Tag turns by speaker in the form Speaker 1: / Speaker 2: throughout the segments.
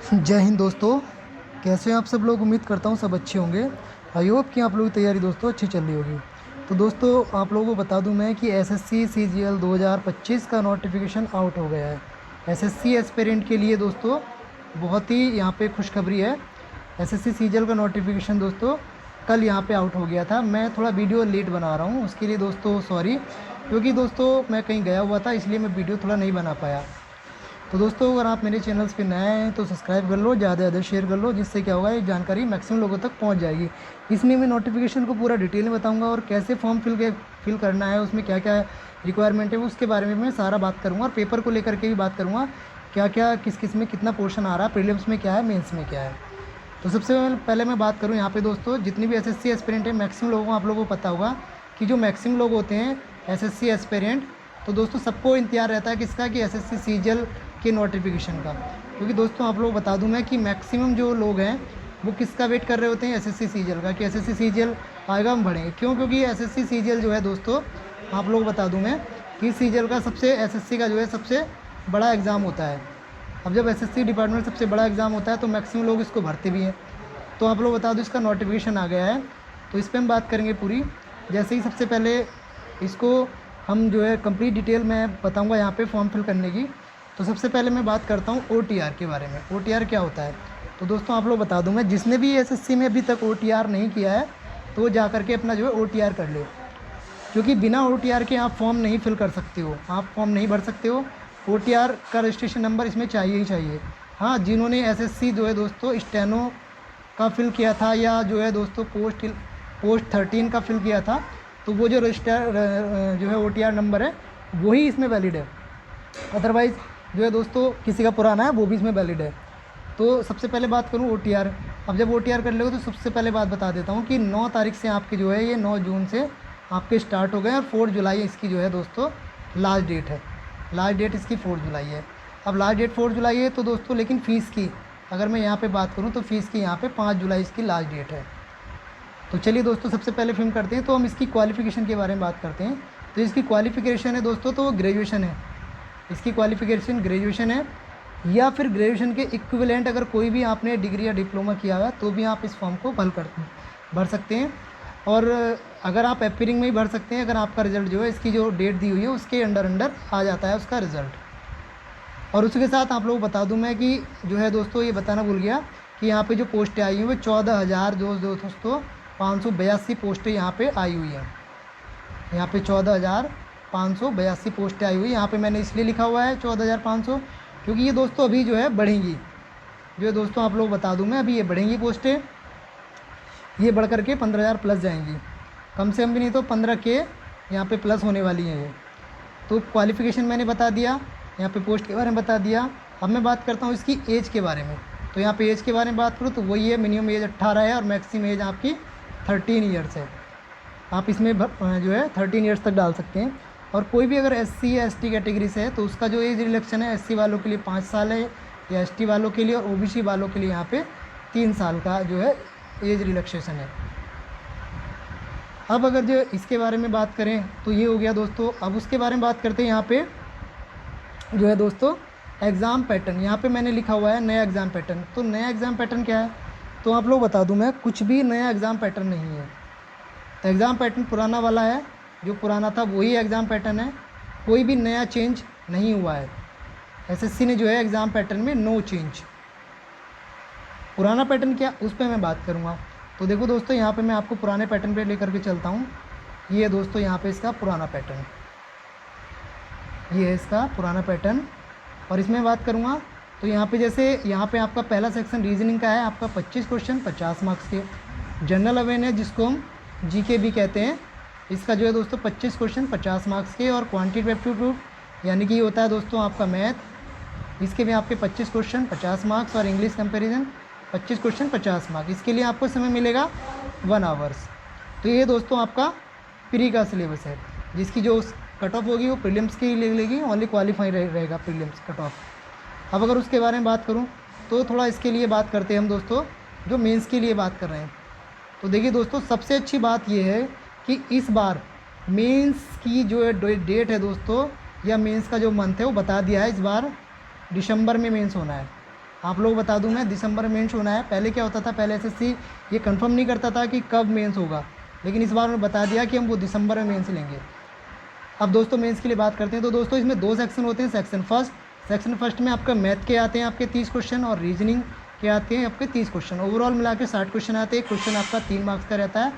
Speaker 1: जय हिंद दोस्तों। कैसे हैं आप सब लोग। उम्मीद करता हूँ सब अच्छे होंगे। आई होप कि आप लोगों की तैयारी दोस्तों अच्छी चल रही होगी। तो दोस्तों आप लोगों को बता दूं मैं कि एसएससी सीजीएल 2025 का नोटिफिकेशन आउट हो गया है। एसएससी एस्पिरेंट के लिए दोस्तों बहुत ही यहाँ पे खुशखबरी है। एसएससी सीजीएल का नोटिफिकेशन दोस्तों कल यहाँ पे आउट हो गया था। मैं थोड़ा वीडियो लेट बना रहा हूँ, उसके लिए दोस्तों सॉरी, क्योंकि दोस्तों मैं कहीं गया हुआ था, इसलिए मैं वीडियो थोड़ा नहीं बना पाया। तो दोस्तों अगर आप मेरे चैनल्स पे नए हैं तो सब्सक्राइब कर लो, ज़्यादा से ज़्यादा शेयर कर लो, जिससे क्या होगा ये जानकारी मैक्सिमम लोगों तक पहुंच जाएगी। इसमें मैं नोटिफिकेशन को पूरा डिटेल में बताऊंगा और कैसे फॉर्म फिल करना है, उसमें क्या क्या रिक्वायरमेंट है उसके बारे में मैं सारा बात करूँगा। और पेपर को लेकर के भी बात करूँगा, क्या क्या किस किस में कितना पोर्शन आ रहा है, प्रीलिम्स में क्या है, मेन्स में क्या है। तो सबसे पहले मैं बात करूँ यहाँ पे दोस्तों, जितनी भी एसएससी एस्पिरेंट है मैक्सिमम लोगों को आप लोगों को पता होगा कि जो मैक्सिमम लोग होते हैं एसएससी एस्पिरेंट, तो दोस्तों सबको इंतजार रहता है किसका, कि एसएससी सीजीएल के नोटिफिकेशन का। क्योंकि दोस्तों आप लोग बता दूं मैं कि मैक्सिमम जो लोग हैं वो किसका वेट कर रहे होते हैं, एसएससी सीजीएल का, कि एसएससी सीजीएल आएगा हम बढ़ेंगे। क्यों? क्योंकि एसएससी सीजीएल जो है दोस्तों आप लोग बता दूं मैं कि सीजीएल का सबसे एसएससी का जो है सबसे बड़ा एग्ज़ाम होता है। अब जब एसएससी डिपार्टमेंट सबसे बड़ा एग्ज़ाम होता है तो मैक्सिमम लोग इसको भरते भी हैं। तो आप लोग बता दो इसका नोटिफिकेशन आ गया है, तो इस पर हम बात करेंगे पूरी। जैसे ही सबसे पहले इसको हम जो है कंप्लीट डिटेल मैं बताऊंगा यहाँ पे फॉर्म फिल करने की। तो सबसे पहले मैं बात करता हूँ ओटीआर के बारे में। ओटीआर क्या होता है तो दोस्तों आप लोग बता दूँ मैं, जिसने भी एसएससी में अभी तक ओटीआर नहीं किया है तो वो जा करके अपना जो है ओटीआर कर ले। क्योंकि बिना ओटीआर के आप फॉर्म नहीं फिल कर सकते हो, आप फॉर्म नहीं भर सकते हो। ओटीआर का रजिस्ट्रेशन नंबर इसमें चाहिए ही चाहिए। हाँ, जिन्होंने एसएससी जो है दोस्तों स्टेनो का फिल किया था या जो है दोस्तों पोस्ट 13 का फिल किया था, तो वो जो रजिस्टर जो है ओटीआर नंबर है वही इसमें वैलिड है। अदरवाइज़ जो है दोस्तों किसी का पुराना है वो भी इसमें वैलिड है। तो सबसे पहले बात करूँ ओटीआर। अब जब ओटीआर कर लोगे तो सबसे पहले बात बता देता हूँ कि 9 तारीख से आपके जो है ये 9 जून से आपके स्टार्ट हो गए और 4 जुलाई इसकी जो है दोस्तों लास्ट डेट है। लास्ट डेट इसकी 4 जुलाई है। अब लास्ट डेट 4 जुलाई है तो दोस्तों लेकिन फ़ीस की अगर मैं यहाँ पे बात करूँ तो फ़ीस की यहाँ पे 5 जुलाई इसकी लास्ट डेट है। तो चलिए दोस्तों सबसे पहले फिल्म करते हैं, तो हम इसकी क्वालिफ़िकेशन के बारे में बात करते हैं। तो इसकी क्वालिफ़िकेशन है दोस्तों तो ग्रेजुएशन है। इसकी क्वालिफ़िकेशन ग्रेजुएशन है या फिर ग्रेजुएशन के इक्विवेलेंट अगर कोई भी आपने डिग्री या डिप्लोमा किया हुआ तो भी आप इस फॉर्म को भर सकते हैं। और अगर आप एपीरिंग में ही भर सकते हैं, अगर आपका रिज़ल्ट जो है इसकी जो डेट दी हुई है उसके अंडर आ जाता है उसका रिज़ल्ट। और उसके साथ आप लोग बता दूं मैं कि जो है दोस्तों ये बताना भूल गया कि यहाँ पे जो पोस्टें आई हुई हैं वो 14,000 दोस्तों 582 पोस्टें यहाँ पे आई हुई हैं। यहाँ पे 14,582 पोस्टें आई हुई। यहाँ पे मैंने इसलिए लिखा हुआ है 14,500 क्योंकि ये दोस्तों अभी जो है बढ़ेंगी। जो है दोस्तों आप लोग बता दूं मैं अभी ये बढ़ेंगी पोस्टें, ये बढ़ करके 15,000 प्लस जाएंगी। कम से कम भी नहीं तो 15 के यहाँ पे प्लस होने वाली हैं ये। तो क्वालिफ़िकेशन मैंने बता दिया, यहाँ पे पोस्ट के बारे में बता दिया। अब मैं बात करता हूँ इसकी एज के बारे में। तो यहाँ पे एज के बारे में बात करूँ तो वही है, मिनिमम एज 18 है और मैक्सिमम एज आपकी 13 ईयर्स है। आप इसमें जो है 13 ईयर्स तक डाल सकते हैं। और कोई भी अगर एससी या एसटी कैटेगरी से है तो उसका जो एज रिलैक्सन है एससी वालों के लिए 5 साल है या एसटी वालों के लिए, और ओबीसी वालों के लिए यहाँ पे 3 साल का जो है एज रिलैक्सेशन है। अब अगर जो इसके बारे में बात करें तो ये हो गया दोस्तों। अब उसके बारे में बात करते हैं यहाँ पे जो है दोस्तों एग्ज़ाम पैटर्न। यहाँ पे मैंने लिखा हुआ है नया एग्ज़ाम पैटर्न। तो नया एग्ज़ाम पैटर्न क्या है तो आप लोग बता दूं मैं, कुछ भी नया एग्ज़ाम पैटर्न नहीं है। तो एग्ज़ाम पैटर्न पुराना वाला है, जो पुराना था वही एग्ज़ाम पैटर्न है, कोई भी नया चेंज नहीं हुआ है। एसएससी ने जो है एग्ज़ाम पैटर्न में नो चेंज। पुराना पैटर्न क्या उस पर मैं बात करूँगा। तो देखो दोस्तों यहाँ पे मैं आपको पुराने पैटर्न पे लेकर के चलता हूँ। ये दोस्तों यहाँ पे इसका पुराना पैटर्न, ये है इसका पुराना पैटर्न। और इसमें बात करूँगा तो यहाँ पे जैसे यहाँ पे आपका पहला सेक्शन रीजनिंग का है, आपका 25 क्वेश्चन 50 मार्क्स के। जनरल अवेयरनेस जिसको हम जीके भी कहते हैं, इसका जो है दोस्तों 25 क्वेश्चन 50 मार्क्स के। और क्वांटिटेटिव एप्टीट्यूड यानी कि ये होता है दोस्तों आपका मैथ, इसके भी आपके 25 क्वेश्चन 50 मार्क्स। और इंग्लिश कंपेरिजन 25 क्वेश्चन 50 मार्क्स। इसके लिए आपको समय मिलेगा 1 आवर्स। तो ये दोस्तों आपका प्री का सिलेबस है, जिसकी जो कट ऑफ होगी वो प्रीलिम्स की ले लेगी, ओनली क्वालिफाई रहेगा प्रीलिम्स कट ऑफ। अब अगर उसके बारे में बात करूं तो थोड़ा इसके लिए बात करते हैं हम दोस्तों, जो मेंस के लिए बात कर रहे हैं। तो देखिए दोस्तों सबसे अच्छी बात ये है कि इस बार मेंस की जो डेट है दोस्तों, या मेंस का जो मंथ है वो बता दिया है। इस बार दिसंबर में मेंस होना है। आप लोग बता दूं मैं, दिसंबर में मेंस होना है। पहले क्या होता था, पहले एसएससी ये कंफर्म नहीं करता था कि कब मेंस होगा, लेकिन इस बार उन्होंने बता दिया कि हम वो दिसंबर में मेंस लेंगे। अब दोस्तों मेंस के लिए बात करते हैं। तो दोस्तों इसमें 2 सेक्शन होते हैं। सेक्शन फर्स्ट में आपका मैथ के आते हैं आपके 30 क्वेश्चन, और रीजनिंग के आते हैं आपके 30 क्वेश्चन। ओवरऑल मिला के 60 क्वेश्चन आते हैं। क्वेश्चन आपका 3 मार्क्स का रहता है।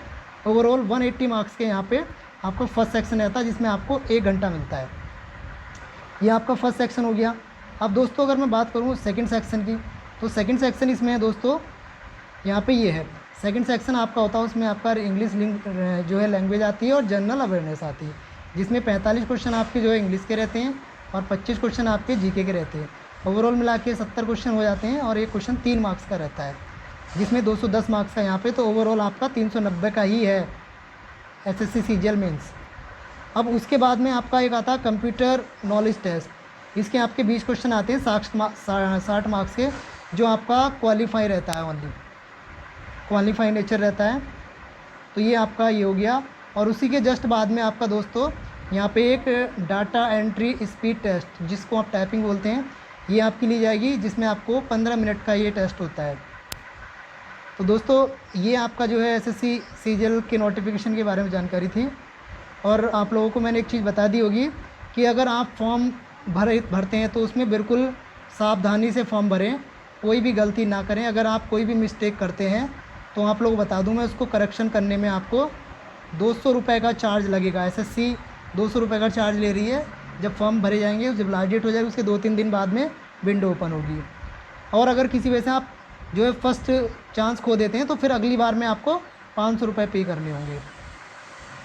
Speaker 1: ओवरऑल 180 मार्क्स के यहाँ पे आपको फर्स्ट सेक्शन रहता है, जिसमें आपको 1 घंटा मिलता है। ये आपका फर्स्ट सेक्शन हो गया। अब दोस्तों अगर मैं बात करूँ सेकंड सेक्शन की, तो सेकंड सेक्शन इसमें है दोस्तों, यहाँ पे ये है सेकंड सेक्शन आपका होता है। उसमें आपका इंग्लिश जो है लैंग्वेज आती है और जनरल अवेयरनेस आती है, जिसमें 45 क्वेश्चन आपके जो है इंग्लिश के रहते हैं और 25 क्वेश्चन आपके जीके के रहते हैं। ओवरऑल मिला के 70 क्वेश्चन हो जाते हैं, और एक क्वेश्चन 3 मार्क्स का रहता है, जिसमें 210 मार्क्स का यहाँ पे। तो ओवरऑल आपका 390 का ही है एसएससी सीजीएल मेंस। अब उसके बाद में आपका एक आता है कंप्यूटर नॉलेज टेस्ट। इसके आपके 20 क्वेश्चन आते हैं 60 मार्क्स के, जो आपका क्वालिफाई रहता है, ओनली क्वालिफाई नेचर रहता है। तो ये आपका ये हो गया। और उसी के जस्ट बाद में आपका दोस्तों यहाँ पे एक डाटा एंट्री स्पीड टेस्ट, जिसको आप टाइपिंग बोलते हैं, ये आपकी ली जाएगी, जिसमें आपको 15 मिनट का ये टेस्ट होता है। तो दोस्तों ये आपका जो है एसएससी सीजीएल के नोटिफिकेशन के बारे में जानकारी थी। और आप लोगों को मैंने एक चीज़ बता दी होगी कि अगर आप फॉर्म भरते हैं तो उसमें बिल्कुल सावधानी से फॉर्म भरें, कोई भी गलती ना करें। अगर आप कोई भी मिस्टेक करते हैं तो आप लोग बता दूं मैं, उसको करेक्शन करने में आपको 200 रुपये का चार्ज लगेगा। एसएससी 200 रुपये का चार्ज ले रही है। जब फॉर्म भरे जाएंगे, जब लास्ट डेट हो जाएगी, उसके 2-3 दिन बाद में विंडो ओपन होगी। और अगर किसी वजह से आप जो है फर्स्ट चांस खो देते हैं, तो फिर अगली बार में आपको 500 रुपये पे करने होंगे।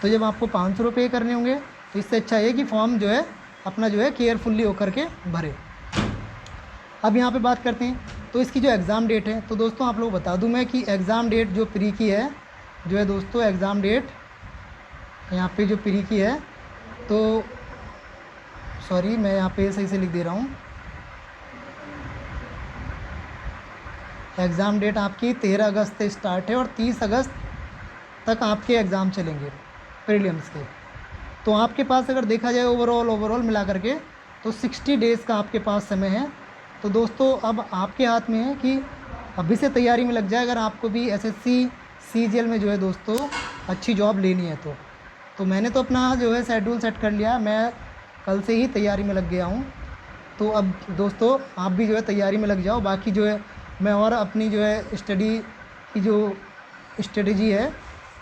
Speaker 1: तो जब आपको 500 रुपये करने होंगे, तो इससे अच्छा है कि फॉर्म जो है अपना जो है केयरफुल्ली होकर के भरे। अब यहाँ पे बात करते हैं तो इसकी जो एग्ज़ाम डेट है, तो दोस्तों आप लोग बता दूं मैं कि एग्ज़ाम डेट जो प्री की है, जो है दोस्तों एग्ज़ाम डेट यहाँ पे जो प्री की है, तो सॉरी मैं यहाँ पे सही से लिख दे रहा हूँ। एग्ज़ाम डेट आपकी 13 अगस्त से स्टार्ट है और 30 अगस्त तक आपके एग्ज़ाम चलेंगे प्रीलिम्स के। तो आपके पास अगर देखा जाए ओवरऑल मिला करके, तो 60 डेज़ का आपके पास समय है। तो दोस्तों अब आपके हाथ में है कि अभी से तैयारी में लग जाए, अगर आपको भी एसएससी सीजीएल में जो है दोस्तों अच्छी जॉब लेनी है। तो मैंने तो अपना जो है शेड्यूल सेट कर लिया, मैं कल से ही तैयारी में लग गया हूँ। तो अब दोस्तों आप भी जो है तैयारी में लग जाओ। बाकी जो है मैं और अपनी जो है स्टडी की जो स्ट्रेटजी है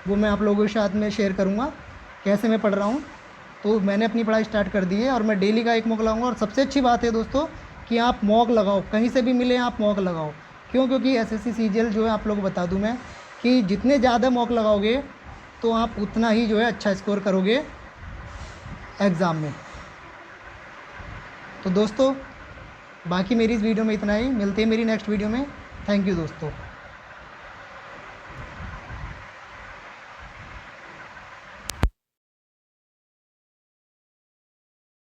Speaker 1: वो मैं आप लोगों के साथ में शेयर करूँगा, कैसे मैं पढ़ रहा हूँ। तो मैंने अपनी पढ़ाई स्टार्ट कर दी है और मैं डेली का एक मॉक लगाऊंगा। और सबसे अच्छी बात है दोस्तों कि आप मॉक लगाओ, कहीं से भी मिले आप मॉक लगाओ। क्यों? क्योंकि एसएससी सीजीएल जो है आप लोगों को बता दूं मैं कि जितने ज़्यादा मॉक लगाओगे तो आप उतना ही जो है अच्छा स्कोर करोगे एग्ज़ाम में। तो दोस्तों बाकी मेरी इस वीडियो में इतना ही, मिलते हैं मेरी नेक्स्ट वीडियो में। थैंक यू दोस्तों।